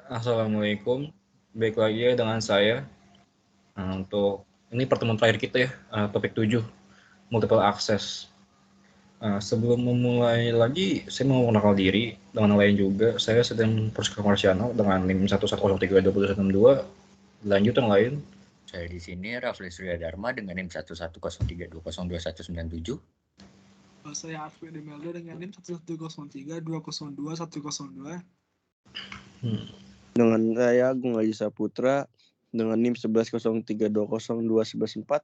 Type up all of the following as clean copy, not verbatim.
Assalamualaikum, baik lagi dengan saya. Untuk ini pertemuan terakhir kita ya, topik 7, multiple access. Sebelum memulai lagi, saya mau mengenalkan diri dengan lain juga. Saya sedang Persikap Marsiano dengan NIM 110322162. Lanjut yang lain. Saya di sini Rafli Surya Dharma dengan NIM 11032022197. Saya Arfi Demeldo dengan NIM 11032022102. Dengan saya Agung Aji Saputra dengan NIM 1103202114.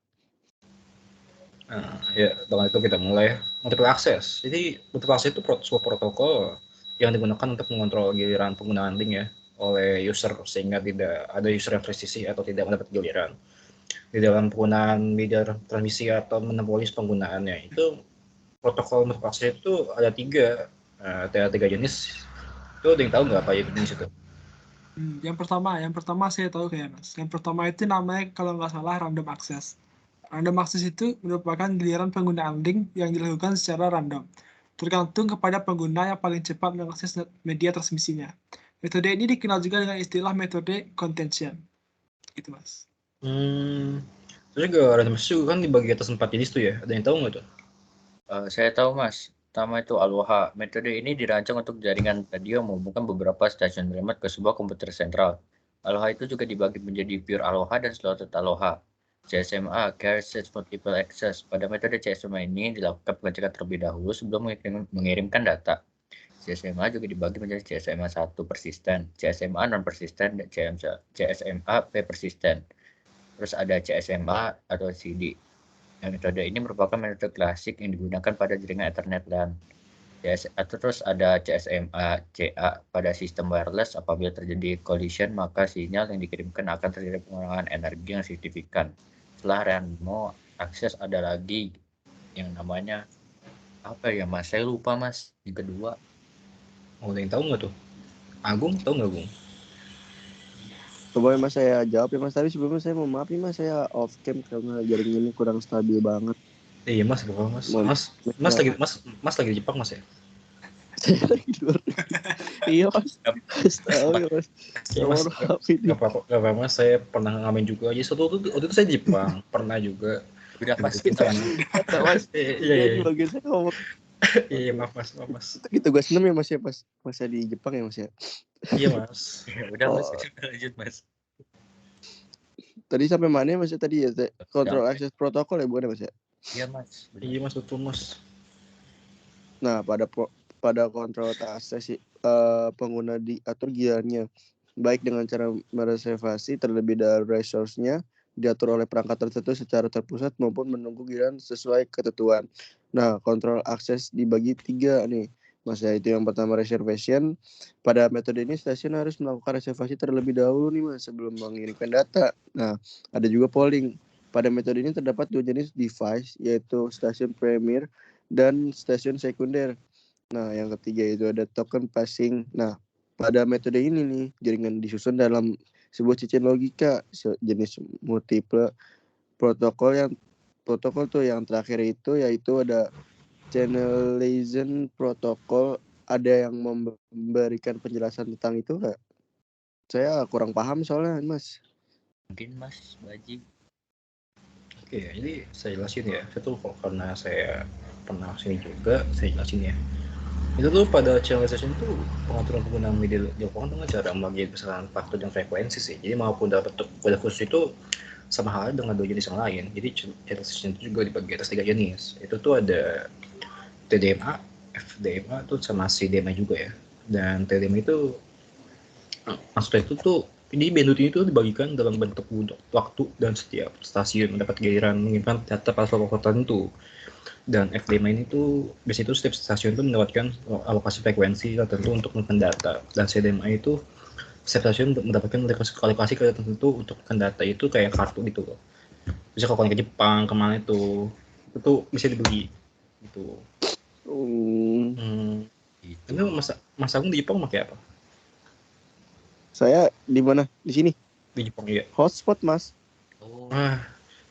Ya, dengan itu kita mulai multiple access. Jadi multiple access itu sebuah protokol yang digunakan untuk mengontrol giliran penggunaan link ya oleh user sehingga tidak ada user yang tersisih atau tidak mendapat giliran. Di dalam penggunaan media transmisi atau monopolis penggunaannya itu protokol multiple access itu ada tiga jenis. Itu ada yang tahu nggak apa ya jenis itu? Yang pertama saya tahu kayak Mas. Yang pertama itu namanya kalau nggak salah random access. Random access itu merupakan giliran penggunaan link yang dilakukan secara random, tergantung kepada pengguna yang paling cepat mengakses media transmisinya. Metode ini dikenal juga dengan istilah metode contention. Gitu Mas. Terus juga random access kan dibagi atas 4 jenis tuh ya. Ada yang tahu nggak tuh? Saya tahu Mas. Pertama itu Aloha. Metode ini dirancang untuk jaringan radio menghubungkan beberapa stasiun remote ke sebuah komputer sentral. Aloha itu juga dibagi menjadi pure Aloha dan slotted Aloha. CSMA, Carrier Stage Multiple Access. Pada metode CSMA ini dilakukan pengecekan terlebih dahulu sebelum mengirimkan data. CSMA juga dibagi menjadi CSMA 1 persisten, CSMA non persisten, dan CSMA P persisten. Terus ada CSMA atau CD. Metode ini merupakan metode klasik yang digunakan pada jaringan Ethernet LAN. Terus ada CSMA CA pada sistem wireless. Apabila terjadi collision, maka sinyal yang dikirimkan akan terjadi pengurangan energi yang signifikan. Setelah random access ada lagi yang namanya apa ya Mas? Saya lupa Mas. Yang kedua. Ada yang tahu nggak tuh? Agung tahu nggak Agung? Coba Mas saya jawab ya Mas. Tapi sebelumnya saya mau maaf nih Mas, saya off cam karena jaringan ini kurang stabil banget. Iya Mas, Mas lagi di Jepang Mas ya? Saya lagi di luar. Iya Mas. Tahu ya Mas. Iya Mas, nggak apa-apa Mas, saya pernah ngalamin juga. Jadi waktu itu saya di Jepang, pernah juga. Udah pas kita Mas. Iya. Bagian saya ngomong. Iya maaf Mas. Itu tugas 6 ya Mas ya, pas masa di Jepang ya Mas ya. Iya Mas. Udah Mas, lanjut Mas. Tadi sampai mana ya Mas ya tadi ya? Control access protokol ya bukan ya Mas ya? Iya Mas. Iya Mas, betul Mas. Nah, pada control access pengguna diatur gilirannya baik dengan cara mereservasi terlebih dahulu resource-nya diatur oleh perangkat tertentu secara terpusat maupun menunggu giliran sesuai ketentuan. Nah, control access dibagi 3 nih. Mas ya, itu yang pertama reservation. Pada metode ini stasiun harus melakukan reservasi terlebih dahulu nih Mas sebelum mengirimkan data. Nah, ada juga polling. Pada metode ini terdapat 2 jenis device yaitu stasiun premier dan stasiun sekunder. Nah, yang ketiga itu ada token passing. Nah, pada metode ini nih jaringan disusun dalam sebuah cicit logika jenis multiple protokol tuh yang terakhir itu yaitu ada channelization protokol. Ada yang memberikan penjelasan tentang itu nggak? Saya kurang paham soalnya Mas. Mungkin Mas Baji. Oke, jadi saya jelasin ya. Karena saya pernah sini juga, saya jelasin ya. Itu tuh pada channelization itu pengaturan penggunaan media dilakukan dengan cara membagi besaran faktor dan frekuensi sih. Jadi maupun dapat kode khusus itu sama halnya dengan 2 jenis yang lain. Jadi channelization itu juga dibagi atas 3 jenis. Itu tuh ada TDMA, FDMA tuh sama CDMA juga ya. Dan TDMA itu maksudnya itu tuh ini bandwidth itu dibagikan dalam bentuk waktu dan setiap stasiun mendapat giliran menyimpan data pada waktu tertentu. Dan FDMA ini tuh biasanya itu setiap stasiun itu mendapatkan alokasi frekuensi tertentu untuk menyimpan data. Dan CDMA itu setiap stasiun mendapatkan alokasi tertentu untuk menyimpan data itu kayak kartu gitu loh. Bisa kalau ke Jepang kemana itu bisa dibeli gitu. Itu Mas Agung di Jepang pakai apa? Saya di mana? Di sini. Di Jepang ya. Hotspot Mas.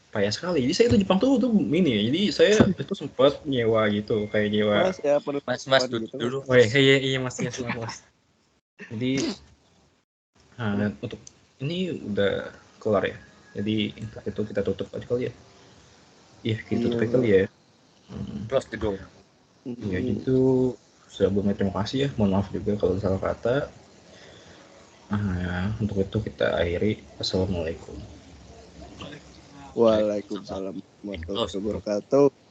Payah sekali. Jadi saya itu Jepang tuh ini ya. Jadi saya itu sempat nyewa gitu, kayak nyewa. Mas ya Mas dulu. Oh iya Mas ya, Mas. Jadi Nah, dan untuk ini udah kelar ya. Jadi untuk itu kita tutup aja kali ya. Iya, kita tutup aja kali ya. Close the door. Ya, itu sebelumnya terima kasih ya. Mohon maaf juga kalau salah kata. Untuk itu kita akhiri. Assalamualaikum. Waalaikumsalam warahmatullahi wabarakatuh.